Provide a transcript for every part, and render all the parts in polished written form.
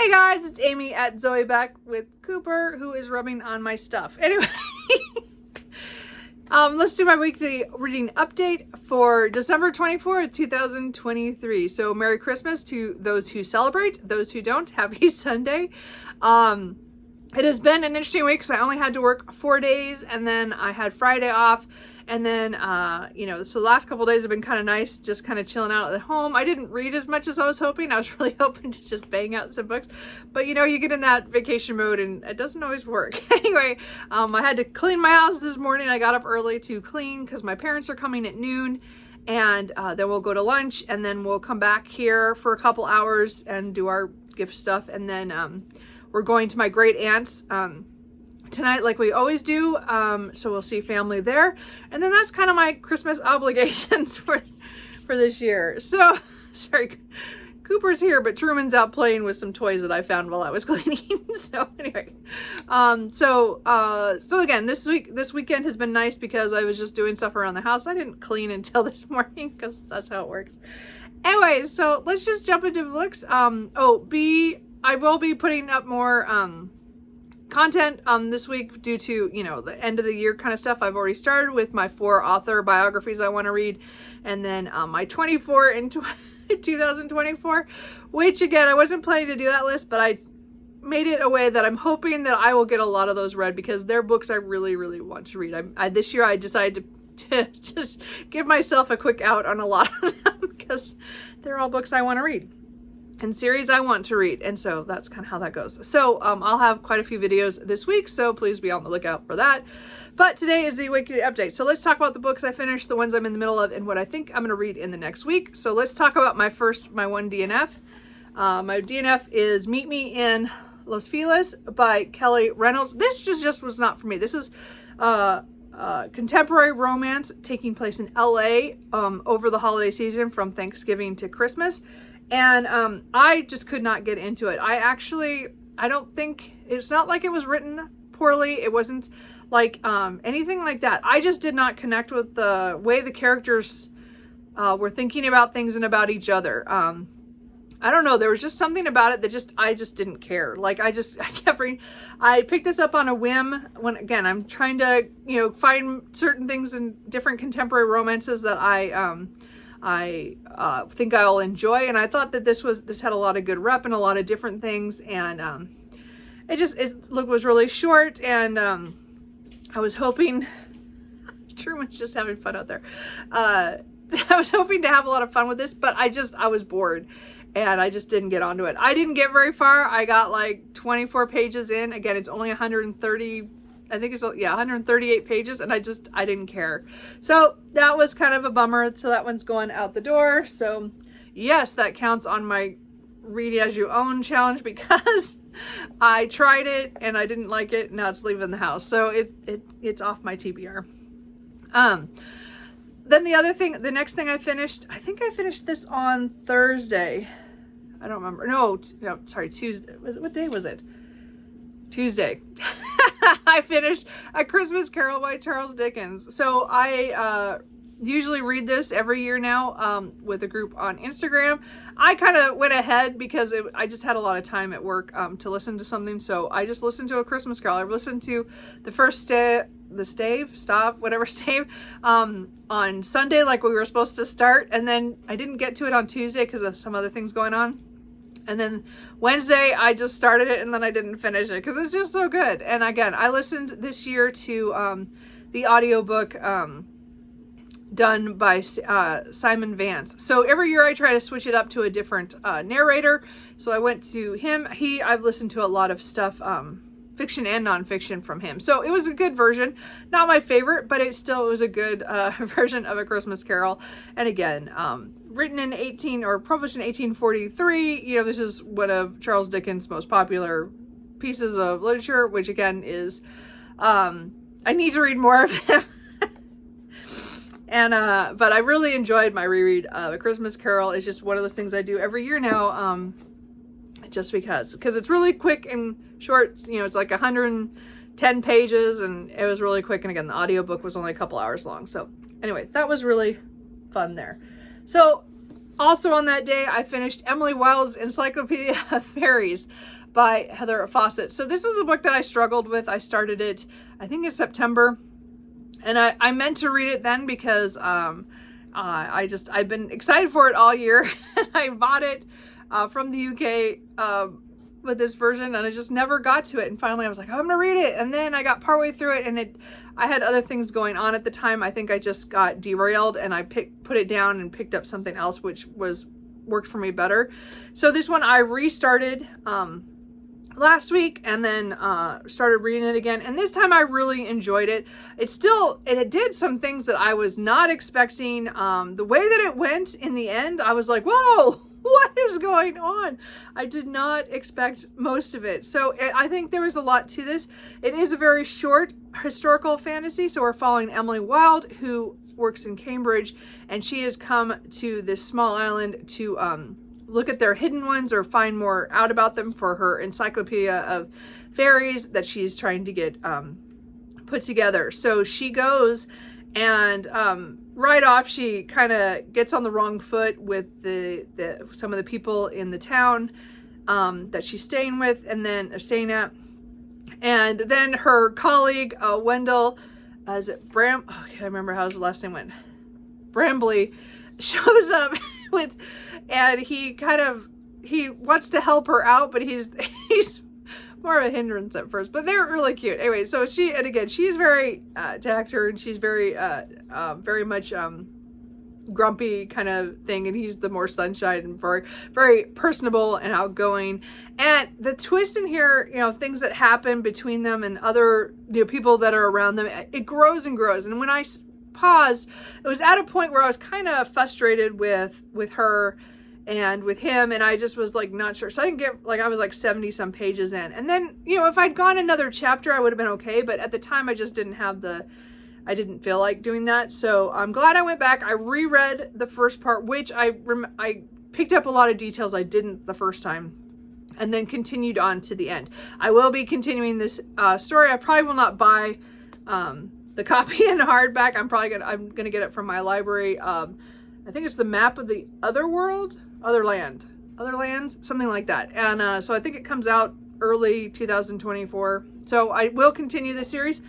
Hey guys, it's Amy at Zoe back with Cooper, who is rubbing on my stuff. Anyway, let's do my weekly reading update for December 24th, 2023. So Merry Christmas to those who celebrate, those who don't, Happy Sunday. It has been an interesting week because I only had to work 4 days and then I had Friday off. And then, so the last couple days have been kind of nice, just kind of chilling out at home. I didn't read as much as I was hoping. I was really hoping to just bang out some books. But, you get in that vacation mode and it doesn't always work. Anyway, I had to clean my house this morning. I got up early to clean because my parents are coming at noon. And then we'll go to lunch and then we'll come back here for a couple hours and do our gift stuff. And then we're going to my great aunt's tonight like we always do, so we'll see family there, and then that's kind of my Christmas obligations for this year. So sorry, Cooper's here, but Truman's out playing with some toys that I found while I was cleaning. So anyway, so again, this weekend has been nice because I was just doing stuff around the house. I didn't clean until this morning because that's how it works. Anyway, so let's just jump into books. I will be putting up more content this week due to the end of the year kind of stuff. I've already started with my 4 author biographies I want to read, and then my 24 in 2024, which again I wasn't planning to do that list, but I made it a way that I'm hoping that I will get a lot of those read because they're books I really want to read. This year I decided to just give myself a quick out on a lot of them because they're all books I want to read and series I want to read, and so that's kind of how that goes. So I'll have quite a few videos this week, so please be on the lookout for that. But today is the weekly update, so let's talk about the books I finished, the ones I'm in the middle of, and what I think I'm going to read in the next week. So let's talk about my one DNF. My DNF is Meet Me in Los Feliz by Kelly Reynolds. This just was not for me. This is contemporary romance taking place in LA over the holiday season from Thanksgiving to Christmas. And I just could not get into it. I don't think, it's not like it was written poorly. It wasn't like anything like that. I just did not connect with the way the characters were thinking about things and about each other. I don't know. There was just something about it that I just didn't care. Like I kept reading. I picked this up on a whim when, again, I'm trying to, find certain things in different contemporary romances that I think I'll enjoy, and I thought that this had a lot of good rep and a lot of different things, and it was really short, and I was hoping Truman's just having fun out there. I was hoping to have a lot of fun with this, but I was bored, and I just didn't get onto it. I didn't get very far. I got like 24 pages in. Again, it's only 130. I think it's 138 pages, and I didn't care. So that was kind of a bummer. So that one's going out the door. So yes, that counts on my read as you own challenge because I tried it and I didn't like it. Now it's leaving the house. So it's off my TBR. Then the next thing I finished, I think I finished this on Thursday. I don't remember. No, sorry, Tuesday. What day was it? Tuesday. I finished A Christmas Carol by Charles Dickens. So I usually read this every year now with a group on Instagram. I kind of went ahead because I just had a lot of time at work to listen to something. So I just listened to A Christmas Carol. I listened to the first stave on Sunday like we were supposed to start. And then I didn't get to it on Tuesday because of some other things going on. And then Wednesday, I just started it and then I didn't finish it because it's just so good. And again, I listened this year to the audiobook done by Simon Vance. So every year I try to switch it up to a different narrator. So I went to him. I've listened to a lot of stuff, fiction and nonfiction from him. So it was a good version. Not my favorite, but it was a good version of A Christmas Carol. And again, written in published in 1843. This is one of Charles Dickens' most popular pieces of literature, which again is, I need to read more of him. And, but I really enjoyed my reread of A Christmas Carol. It's just one of those things I do every year now, just because it's really quick and short. It's like 110 pages and it was really quick. And again, the audiobook was only a couple hours long. So anyway, that was really fun there. So Also on that day, I finished Emily Wilde's Encyclopedia of Fairies by Heather Fawcett. So this is a book that I struggled with. I started it, I think in September, and I meant to read it then because I've been excited for it all year. And I bought it from the UK with this version, and I just never got to it. And finally I was like, oh, I'm gonna read it. And then I got partway through it, and I had other things going on at the time. I think I just got derailed, and I put it down and picked up something else, which worked for me better. So this one I restarted last week, and then started reading it again, and this time I really enjoyed it. It did some things that I was not expecting. The way that it went in the end, I was like, whoa, what is going on? I did not expect most of it. So I think there was a lot to this. It is a very short historical fantasy, so we're following Emily Wilde, who works in Cambridge, and she has come to this small island to look at their hidden ones or find more out about them for her Encyclopedia of Fairies that she's trying to get put together. So she goes, and right off she kind of gets on the wrong foot with some of the people in the town that she's staying with, and then staying at. And then her colleague Wendell, is it Bram? Oh, I can't remember how his last name went. Brambley shows up and he wants to help her out, but he's more of a hindrance at first, but they're really cute. Anyway, so she's very attacked her, and she's very much grumpy kind of thing, and he's the more sunshine and very, very personable and outgoing. And the twist in here, things that happen between them and other people that are around them, it grows and grows. And when I paused, it was at a point where I was kind of frustrated with her and with him, and I just was like not sure. So I didn't get, I was like 70 some pages in, and then if I'd gone another chapter I would have been okay, but at the time I just didn't have I didn't feel like doing that. So I'm glad I went back. I reread the first part, which I picked up a lot of details I didn't the first time, and then continued on to the end. I will be continuing this story. I probably will not buy the copy in hardback. I'm gonna get it from my library. I think it's the Map of the Otherworld, Otherlands, something like that. And so I think it comes out early 2024. So I will continue this series,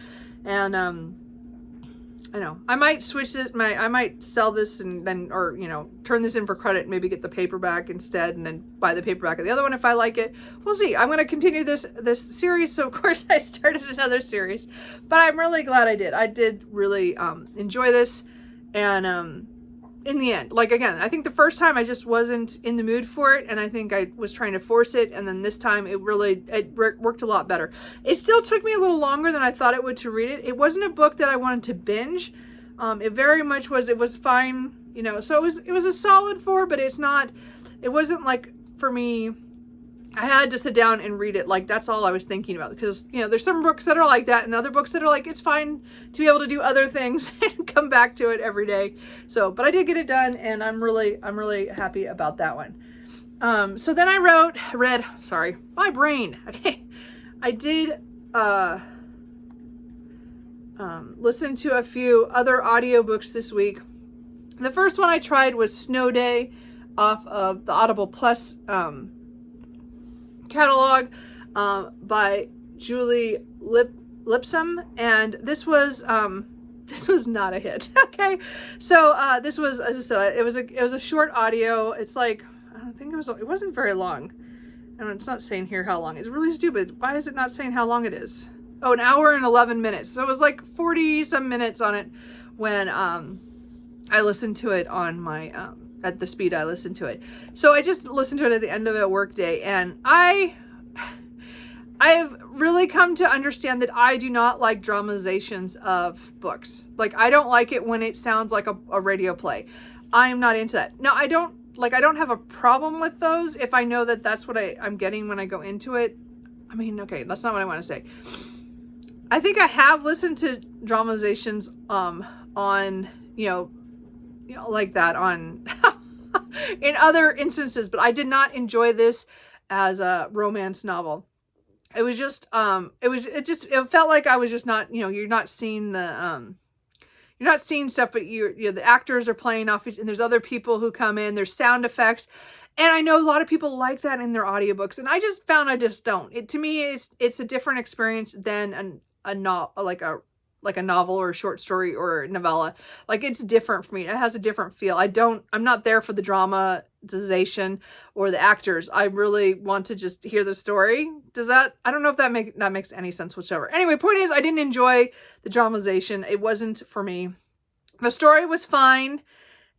and I know I might switch it. I might sell this and then, or turn this in for credit and maybe get the paperback instead, and then buy the paperback of the other one if I like it. We'll see. I'm going to continue this series. So of course I started another series, but I'm really glad I did. I did really enjoy this, and in the end, again, I think the first time I just wasn't in the mood for it, and I think I was trying to force it, and then this time it worked a lot better. It still took me a little longer than I thought it would to read it. It wasn't a book that I wanted to binge. It very much was. It was fine, so it was a solid 4, but it wasn't like, for me, I had to sit down and read it. That's all I was thinking about, because there's some books that are like that, and other books that are it's fine to be able to do other things and come back to it every day. So, but I did get it done, and I'm really happy about that one. So then I read, my brain. Okay. I did listen to a few other audiobooks this week. The first one I tried was Snow Day off of the Audible Plus catalog by Julie Lipsum, and this was not a hit. Okay, so this was, as I said, it was a short audio. It's it wasn't very long, and it's not saying here how long. It's really stupid. Why is it not saying how long it is? Oh, an hour and 11 minutes. So it was 40 some minutes on it when I listened to it on my at the speed I listened to it. So I just listened to it at the end of a work day, and I have really come to understand that I do not like dramatizations of books. I don't like it when it sounds like a radio play. I am not into that. Now, I don't have a problem with those if I know that that's what I'm getting when I go into it. I mean, okay, that's not what I want to say. I think I have listened to dramatizations on like that on in other instances, but I did not enjoy this as a romance novel. It was just it felt like I was just not, you're not seeing the you're not seeing stuff, but the actors are playing off and there's other people who come in, there's sound effects. And I know a lot of people like that in their audiobooks, and I just don't. To me, it's a different experience than a novel or a short story or a novella. Like, it's different for me. It has a different feel. I'm not there for the dramatization or the actors. I really want to just hear the story. I don't know if that makes any sense whatsoever. Anyway, point is, I didn't enjoy the dramatization. It wasn't for me. The story was fine.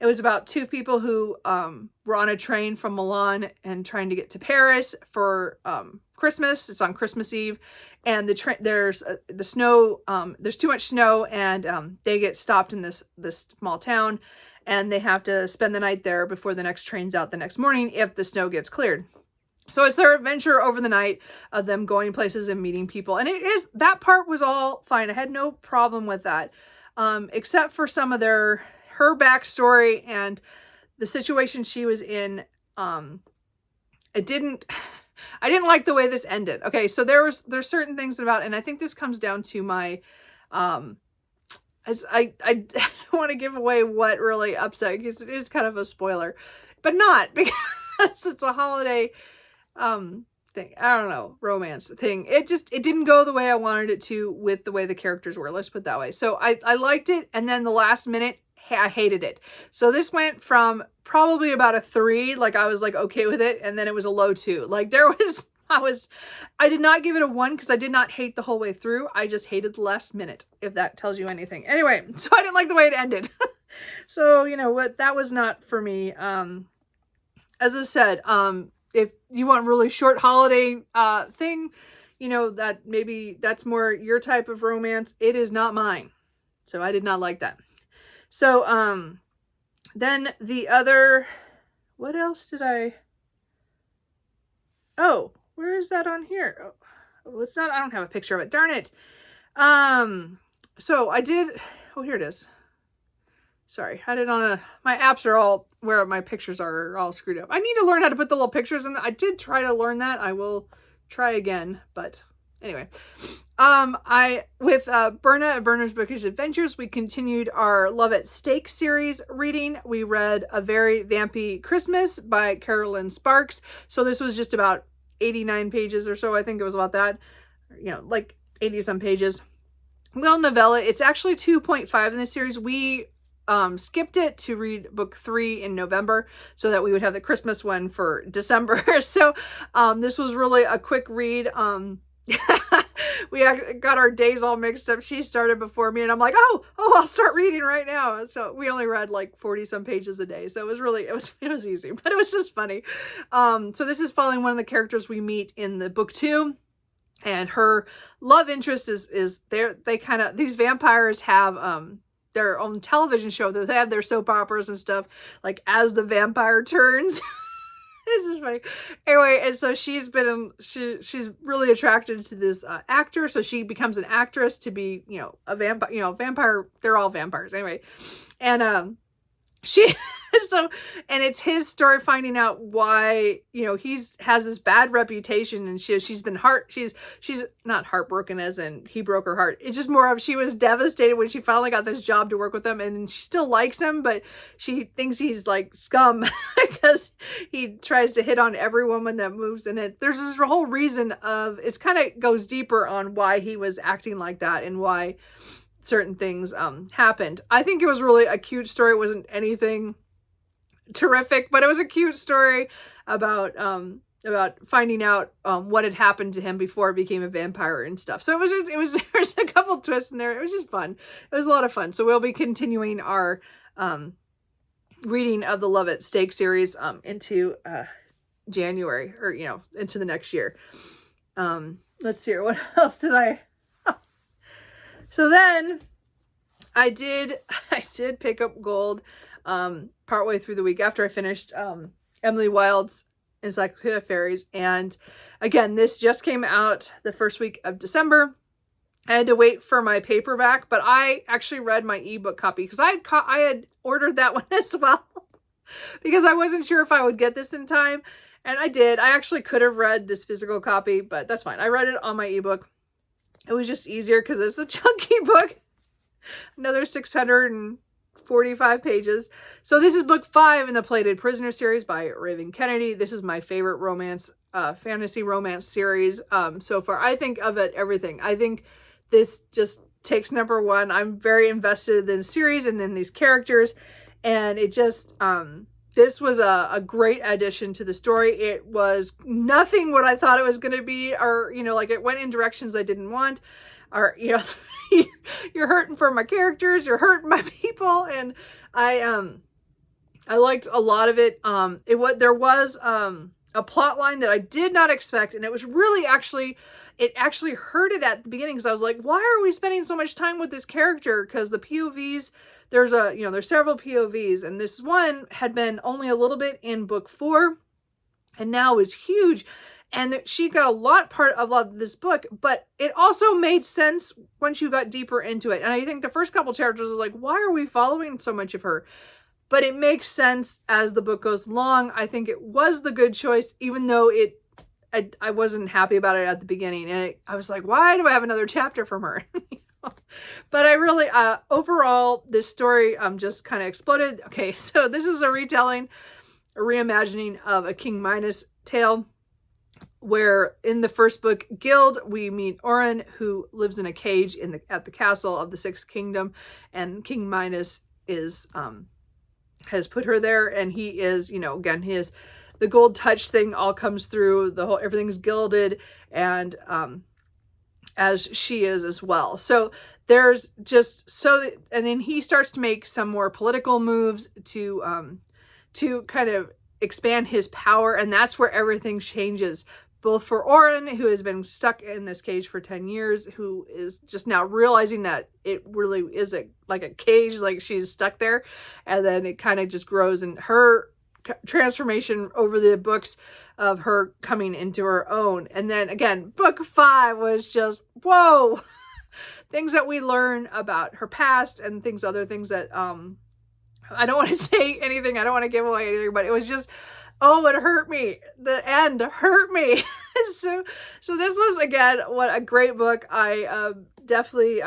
It was about two people who were on a train from Milan and trying to get to Paris for Christmas. It's on Christmas Eve, and there's the snow. There's too much snow, and they get stopped in this small town, and they have to spend the night there before the next train's out the next morning if the snow gets cleared. So it's their adventure over the night of them going places and meeting people, and that part was all fine. I had no problem with that, except for some of her backstory and the situation she was in. I didn't like the way this ended. Okay, so there's certain things about, and I think this comes down to my I don't want to give away what really upset, because it is kind of a spoiler, but not because it's a holiday thing. I don't know, romance thing. It didn't go the way I wanted it to with the way the characters were. Let's put it that way. So I liked it, and then the last minute, I hated it. So this went from probably about a 3, like I was like okay with it, and then it was a low 2. Like I did not give it a 1 because I did not hate the whole way through. I just hated the last minute, if that tells you anything. Anyway, so I didn't like the way it ended. So, you know what, that was not for me. As I said, if you want really short holiday thing, you know, that maybe that's more your type of romance. It is not mine. So I did not like that. So, then the other, what else did oh, where is that on here? Oh, it's not, I don't have a picture of it. Darn it. So I did, oh, here it is. Sorry, I had it on my apps are all, where my pictures are all screwed up. I need to learn how to put the little pictures in. I did try to learn that. I will try again, but anyway. With Berna at Berna's Bookish Adventures, we continued our Love at Stake series reading. We read A Very Vampy Christmas by Carolyn Sparks. So this was just about 89 pages or so. I think it was about that, you know, like 80 some pages. Little novella. It's actually 2.5 in this series. We skipped it to read book 3 in November so that we would have the Christmas one for December. So this was really a quick read. We got our days all mixed up. She started before me, and I'm like, oh, I'll start reading right now. So we only read like 40 some pages a day. So it was easy, but it was just funny. So this is following one of the characters we meet in the book 2, and her love interest is these vampires have their own television show that they have their soap operas and stuff, like As the Vampire Turns. It's just funny. Anyway, and so she's really attracted to this actor, so she becomes an actress to be, you know, a vampire. You know, vampire. They're all vampires anyway, and and it's his story finding out why, you know, has this bad reputation, and she's not heartbroken as in he broke her heart. It's just more of she was devastated when she finally got this job to work with him, and she still likes him, but she thinks he's like scum because he tries to hit on every woman that moves in it. There's this whole reason of, it's kind of goes deeper on why he was acting like that and why certain things happened. I think it was really a cute story. It wasn't anything terrific, but it was a cute story about finding out what had happened to him before he became a vampire and stuff. So there's a couple twists in there. It was just fun. It was a lot of fun. So we'll be continuing our reading of the Love at Stake series into January, or, you know, into the next year. Let's see here. What else did I... So then I did pick up gold partway through the week after I finished Emily Wilde's Encyclopedia of Fairies. And again, this just came out the first week of December. I had to wait for my paperback, but I actually read my ebook copy because I had ordered that one as well because I wasn't sure if I would get this in time. And I did. I actually could have read this physical copy, but that's fine. I read it on my ebook. It was just easier because it's a chunky book. Another 645 pages. So this is book 5 in the Plated Prisoner series by Raven Kennedy. This is my favorite romance, fantasy romance series so far. I think of it everything. I think this just takes number one. I'm very invested in the series and in these characters, and it just this was a great addition to the story. It was nothing what I thought it was going to be, or like it went in directions I didn't want, or you're hurting for my characters, you're hurting my people, and I liked a lot of it. There was a plot line that I did not expect, and it was really it actually hurted at the beginning, because I was like, why are we spending so much time with this character? Because the POVs, there's several POVs, and this one had been only a little bit in book 4 and now is huge. And she got a lot of this book, but it also made sense once you got deeper into it. And I think the first couple chapters was like, why are we following so much of her? But it makes sense as the book goes along. I think it was the good choice, even though I wasn't happy about it at the beginning. And I was like, why do I have another chapter from her? But I really, overall, this story just kind of exploded. Okay, so this is a reimagining of a King Midas tale, where in the first book, Guild, we meet Oren, who lives in a cage at the castle of the Sixth Kingdom, and King Midas has put her there, and he is, again, the gold touch thing all comes through, everything's gilded, and as she is as well. So there's and then he starts to make some more political moves to kind of expand his power, and that's where everything changes. Both for Oren, who has been stuck in this cage for 10 years, who is just now realizing that it really is like a cage, like she's stuck there. And then it kind of just grows, and her transformation over the books of her coming into her own. And then again, book 5 was just, whoa, things that we learn about her past and other things that, I don't want to say anything. I don't want to give away anything, but it was just, oh, it hurt me. The end hurt me. so this was, again, what a great book. I definitely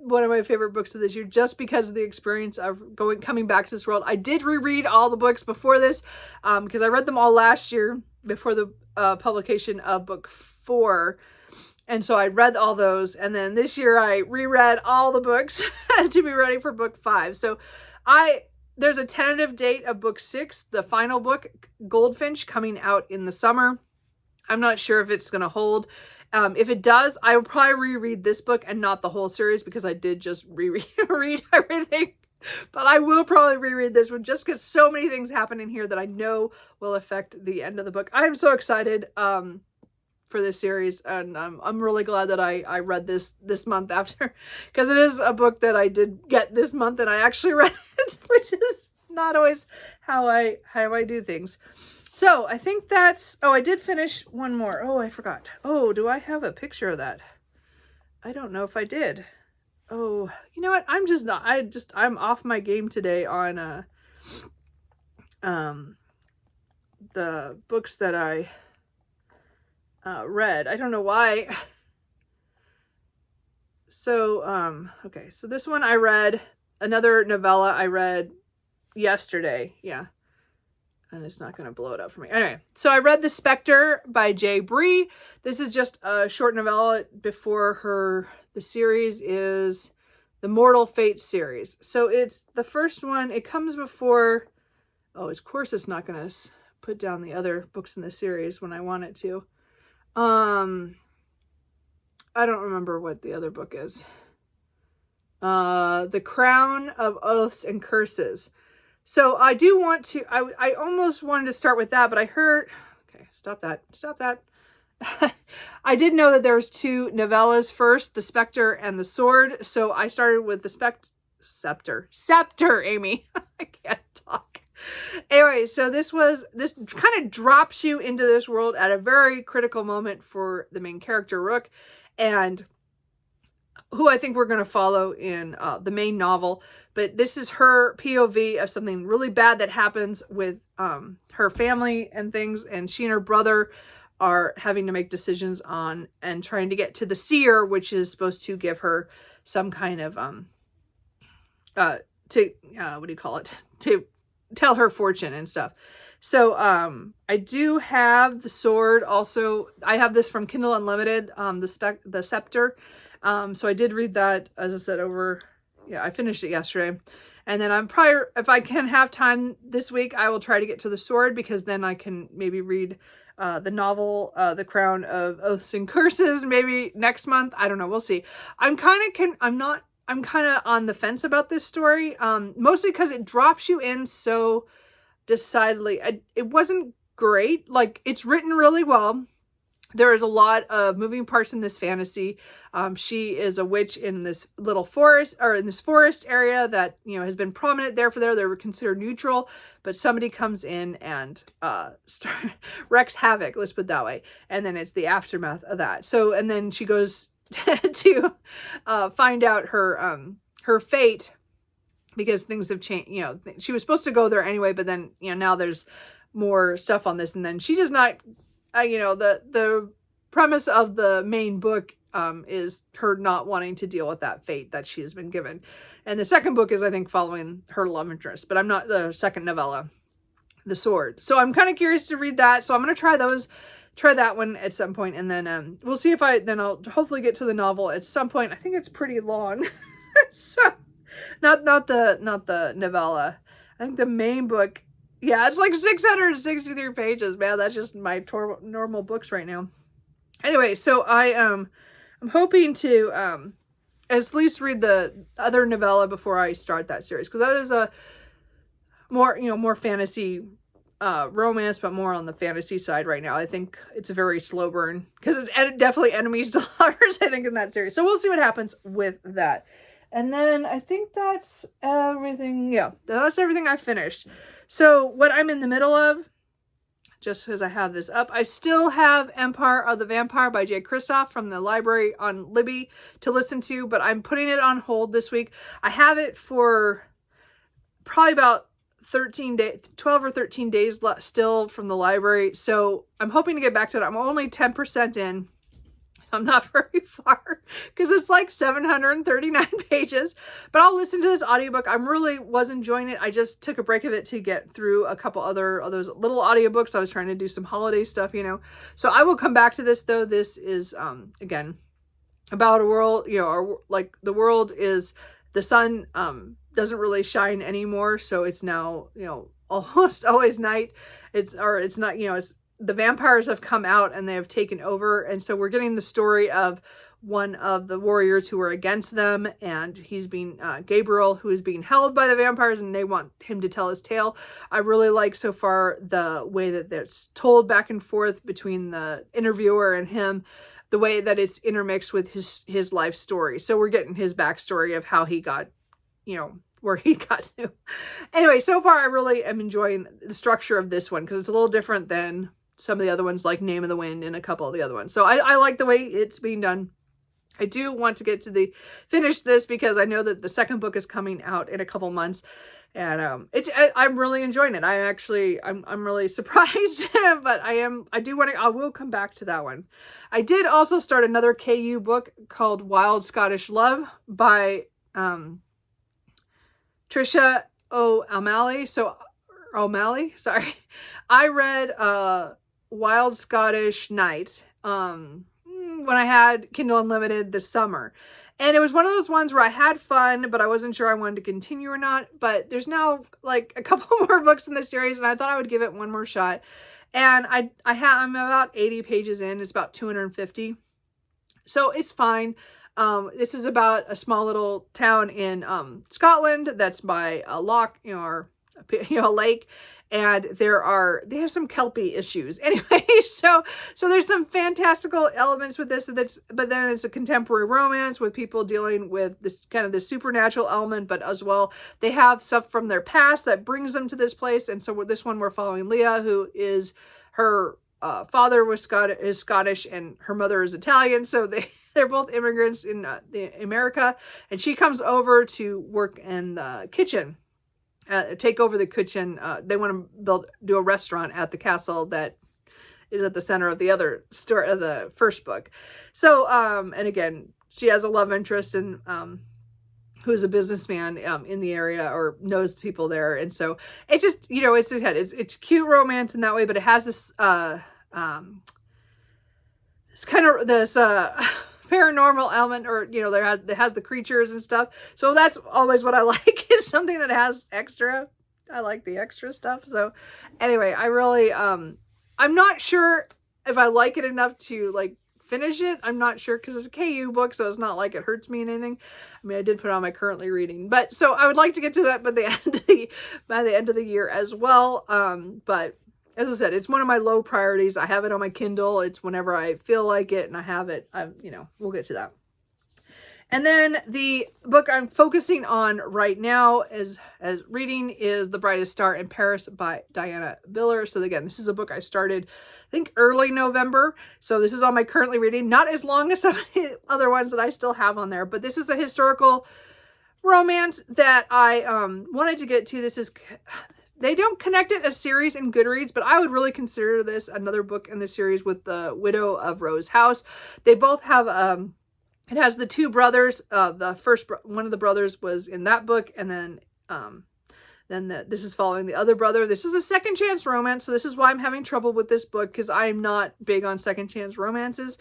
one of my favorite books of this year, just because of the experience of coming back to this world. I did reread all the books before this, because I read them all last year before the publication of book 4. And so I read all those, and then this year I reread all the books to be ready for book 5. So there's a tentative date of book 6, the final book, Goldfinch, coming out in the summer. I'm not sure if it's going to hold. If it does, I will probably reread this book and not the whole series, because I did just reread everything. But I will probably reread this one, just because so many things happen in here that I know will affect the end of the book. I'm so excited for this series, and I'm really glad that I read this month after, because it is a book that I did get this month and I actually read it, which is not always how I do things. So I think that's, I did finish one more. Oh, I forgot. Oh, do I have a picture of that? I don't know if I did. Oh, you know what? I'm off my game today on the books that I read. I don't know why. So, okay. So this one I read, another novella I read yesterday. Yeah. And it's not going to blow it up for me. Anyway, so I read The Spectre by J. Bree. This is just a short novella before the series is the Mortal Fate series. So it's the first one. It comes before, of course it's not going to put down the other books in the series when I want it to. I don't remember what the other book is. The Crown of Oaths and Curses. So I do want to, I almost wanted to start with that, but I heard, okay, stop that. I did know that there was 2 novellas first, The Spectre and The Sword. So I started with the Scepter, Amy. I can't talk. Anyway, so this kind of drops you into this world at a very critical moment for the main character, Rook, and who I think we're going to follow in the main novel. But this is her POV of something really bad that happens with her family and things, and she and her brother are having to make decisions on and trying to get to the seer, which is supposed to give her some kind of to what do you call it, to tell her fortune and stuff. So I do have the sword. Also, I have this from Kindle Unlimited, the Scepter. So I did read that, as I said, I finished it yesterday. And then I'm probably, if I can have time this week, I will try to get to the sword, because then I can maybe read the novel, The Crown of Oaths and Curses, maybe next month. I don't know. We'll see. I'm kind of on the fence about this story, mostly because it drops you in so decidedly. It wasn't great. Like, it's written really well. There is a lot of moving parts in this fantasy. She is a witch in this little forest, or in this forest area that, has been prominent there for They were considered neutral, but somebody comes in and wreaks havoc, let's put it that way. And then it's the aftermath of that. So, and then she goes to find out her fate, because things have changed. She was supposed to go there anyway, but then, now there's more stuff on this. And then she does not, the premise of the main book is her not wanting to deal with that fate that she has been given. And the second book is, I think, following her love interest, but I'm not the second novella, The Sword. So I'm kind of curious to read that. So I'm going to try that one at some point. And then we'll see if I'll hopefully get to the novel at some point. I think it's pretty long. So not the novella. I think the main book, yeah, it's like 663 pages, man. That's just my normal books right now. Anyway, so I'm hoping to at least read the other novella before I start that series, because that is a more fantasy romance, but more on the fantasy side right now. I think it's a very slow burn, because it's definitely enemies to lovers, I think, in that series. So we'll see what happens with that. And then I think that's everything. Yeah, that's everything I finished. So what I'm in the middle of, just because I have this up, I still have Empire of the Vampire by Jay Kristoff from the library on Libby to listen to, but I'm putting it on hold this week. I have it for probably about 12 or 13 days still from the library. So I'm hoping to get back to it. I'm only 10% in. I'm not very far, because it's like 739 pages, but I'll listen to this audiobook. I really was enjoying it. I just took a break of it to get through a couple other of those little audiobooks. I was trying to do some holiday stuff, so I will come back to this, though. This is, again, about a world, like the world is, the sun, doesn't really shine anymore. So it's now, almost always night. It's not, the vampires have come out and they have taken over. And so we're getting the story of one of the warriors who are against them. And he's being, Gabriel, who is being held by the vampires, and they want him to tell his tale. I really like so far the way that it's told back and forth between the interviewer and him, the way that it's intermixed with his life story. So we're getting his backstory of how he got, where he got to. Anyway, so far I really am enjoying the structure of this one, because it's a little different than some of the other ones, like Name of the Wind and a couple of the other ones. So I like the way it's being done. I do want to get to finish this, because I know that the second book is coming out in a couple months, and I'm really enjoying it. I'm really surprised, but I will come back to that one. I did also start another KU book called Wild Scottish Love by Trisha O'Malley. Sorry. I read Wild Scottish Night when I had Kindle Unlimited this summer. And it was one of those ones where I had fun, but I wasn't sure I wanted to continue or not. But there's now like a couple more books in this series, and I thought I would give it one more shot. And I'm about 80 pages in. It's about 250. So it's fine. This is about a small little town in Scotland that's by a loch, or a lake, and they have some kelpie issues. Anyway, so there's some fantastical elements with this, but then it's a contemporary romance with people dealing with this kind of the supernatural element, but as well they have stuff from their past that brings them to this place. And so with this one, we're following Leah, who is her father is Scottish and her mother is Italian, so they're both immigrants in America, and she comes over to work in the kitchen. Take over the kitchen. They want to do a restaurant at the castle that is at the center of the other story of the first book. So, and again, she has a love interest, and who is a businessman in the area or knows people there. And so it's just, you know, it's cute romance in that way, but it has this it's kind of this paranormal element, or you know, it has the creatures and stuff. So that's always what I like, is something that has extra. I like the extra stuff. So anyway, I really I'm not sure if I like it enough to like finish it. I'm not sure, because it's a KU book, so it's not like it hurts me in anything. I mean, I did put it on my currently reading, but so I would like to get to that by the end of the year as well. But as I said, it's one of my low priorities. I have it on my Kindle. It's whenever I feel like it and I have it. You know, we'll get to that. And then the book I'm focusing on right now as reading is The Brightest Star in Paris by Diana Biller. So again, this is a book I started, I think, early November. So this is on my currently reading. Not as long as some of the other ones that I still have on there, but this is a historical romance that I wanted to get to. This is... They don't connect it as series in Goodreads, but I would really consider this another book in the series with the Widow of Rose House. They both have, it has the two brothers. One of the brothers was in that book, and then this is following the other brother. This is a second chance romance, so this is why I'm having trouble with this book, because I'm not big on second chance romances.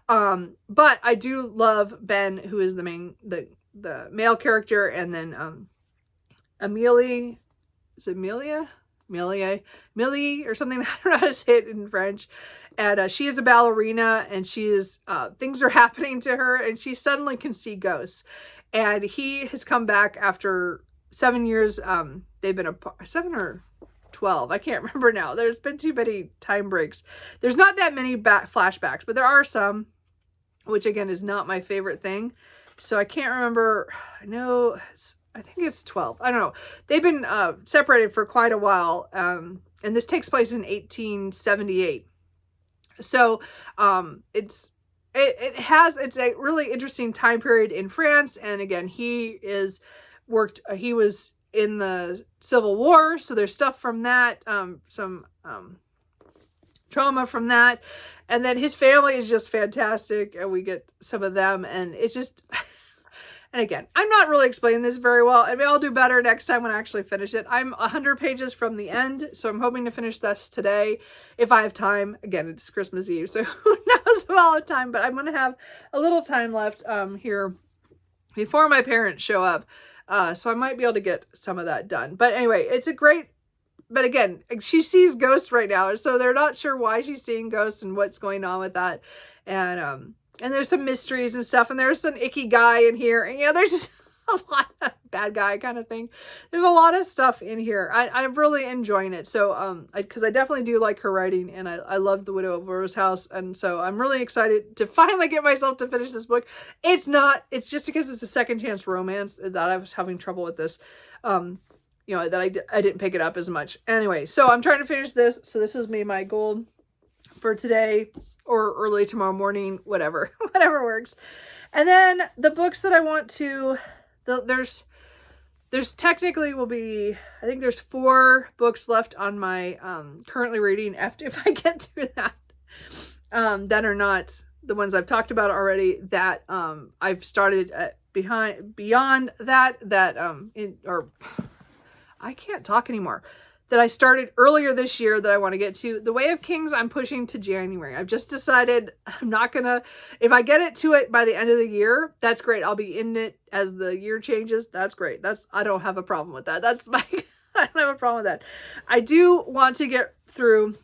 But I do love Ben, who is the male character, and then Amelie. Is it Millie or something? I don't know how to say it in French. And she is a ballerina, and she is, things are happening to her, and she suddenly can see ghosts. And he has come back after 7 years. They've been apart, 7 or 12. I can't remember now. There's been too many time breaks. There's not that many flashbacks, but there are some, which again is not my favorite thing. So I can't remember. I think it's 12. I don't know. They've been separated for quite a while. And this takes place in 1878. So it's a really interesting time period in France. And again, he was in the Civil War. So there's stuff from that, some trauma from that. And then his family is just fantastic. And we get some of them. And it's just... And again, I'm not really explaining this very well. I mean, I'll do better next time when I actually finish it. I'm 100 pages from the end, so I'm hoping to finish this today if I have time. Again, it's Christmas Eve, so who knows if I'll have time, but I'm going to have a little time left here before my parents show up, so I might be able to get some of that done. But anyway, it's a great... But again, she sees ghosts right now, so they're not sure why she's seeing ghosts and what's going on with that. And there's some mysteries and stuff, and there's some icky guy in here, and you know, there's just a lot of bad guy kind of thing. There's a lot of stuff in here. I'm really enjoying it. So, because I definitely do like her writing, and I love The Widow of Rose House, and so I'm really excited to finally get myself to finish this book. It's just because it's a second chance romance that I was having trouble with this. You know, that I didn't pick it up as much. Anyway, so I'm trying to finish this. So this is my goal for today, or early tomorrow morning, whatever works. And then the books that I want to, there's technically will be, I think there's 4 books left on my currently reading if I get through that, that are not the ones I've talked about already, that I've started beyond that I can't talk anymore. That I started earlier this year that I want to get to. The Way of Kings, I'm pushing to January. I've just decided I'm not gonna, if I get it by the end of the year, that's great. I'll be in it as the year changes. That's great. I don't have a problem with that. I don't have a problem with that. I do want to get through,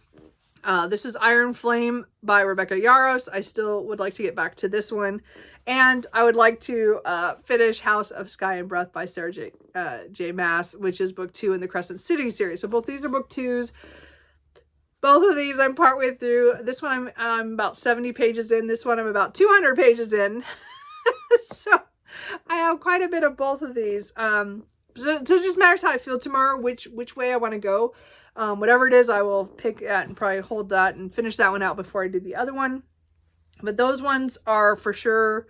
this is Iron Flame by Rebecca Yarros. I still would like to get back to this one. And I would like to finish House of Sky and Breath by Sarah J. Maas, which is book 2 in the Crescent City series. So both these are book 2s. Both of these I'm partway through. This one I'm about 70 pages in. This one I'm about 200 pages in. So I have quite a bit of both of these. So it just matters how I feel tomorrow, which way I want to go. Whatever it is, I will pick at and probably hold that and finish that one out before I do the other one. But those ones are for sure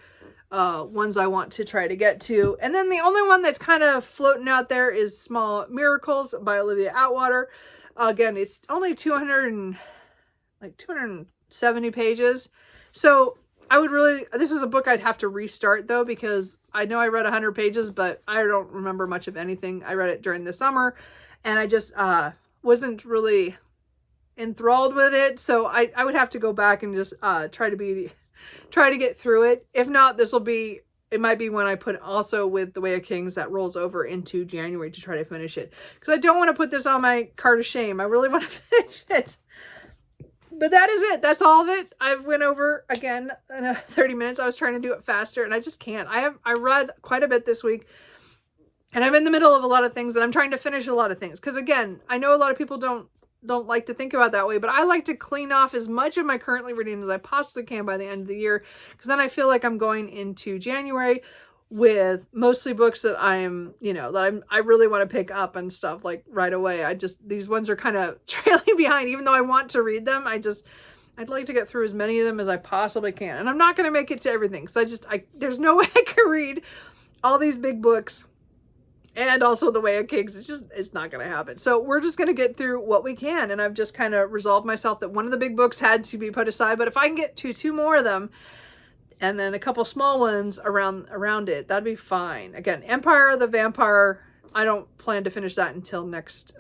ones I want to try to get to. And then the only one that's kind of floating out there is Small Miracles by Olivia Atwater. Again, it's only 270 pages. So I would really, this is a book I'd have to restart though, because I know I read 100 pages, but I don't remember much of anything. I read it during the summer and I just wasn't really enthralled with it. So I would have to go back and just try to get through it. If not, it might be when I put also with The Way of Kings that rolls over into January to try to finish it. Because I don't want to put this on my cart of shame. I really want to finish it. But that is it. That's all of it. I went over again in 30 minutes. I was trying to do it faster and I just can't. I read quite a bit this week and I'm in the middle of a lot of things and I'm trying to finish a lot of things. Because again, I know a lot of people don't like to think about that way, but I like to clean off as much of my currently reading as I possibly can by the end of the year. Because then I feel like I'm going into January with mostly books that I really want to pick up and stuff like right away. These ones are kind of trailing behind, even though I want to read them. I'd like to get through as many of them as I possibly can. And I'm not going to make it to everything. Because there's no way I can read all these big books and also The Way of Kings. It's not going to happen. So we're just going to get through what we can. And I've just kind of resolved myself that one of the big books had to be put aside. But if I can get to 2 more of them, and then a couple small ones around it, that'd be fine. Again, Empire of the Vampire, I don't plan to finish that until next,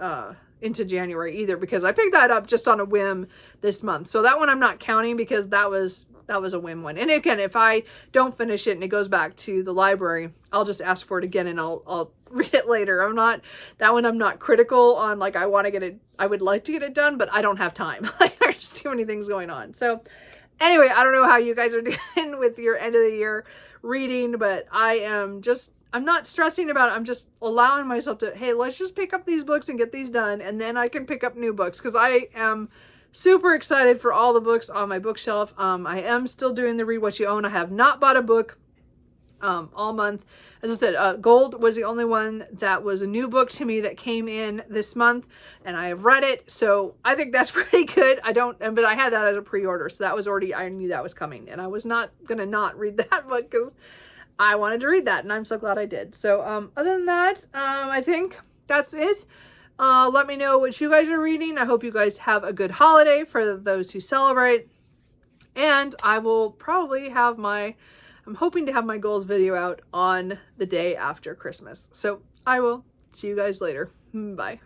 into January either, because I picked that up just on a whim this month. So that one I'm not counting because that was a whim one. And again, if I don't finish it and it goes back to the library, I'll just ask for it again and I'll read it later. I'm not critical on like, I would like to get it done, but I don't have time. There's too many things going on. So anyway, I don't know how you guys are doing with your end of the year reading, but I'm not stressing about it. I'm just allowing myself to, hey, let's just pick up these books and get these done. And then I can pick up new books because I am super excited for all the books on my bookshelf. I am still doing the Read What You Own. I have not bought a book all month. As I said, Gold was the only one that was a new book to me that came in this month, and I have read it, so I think that's pretty good. But I had that as a pre-order, so that was already, I knew that was coming, and I was not gonna not read that book because I wanted to read that, and I'm so glad I did. So other than that, I think that's it. Let me know what you guys are reading. I hope you guys have a good holiday for those who celebrate, and I will probably have I'm hoping to have my goals video out on the day after Christmas. So I will see you guys later. Bye.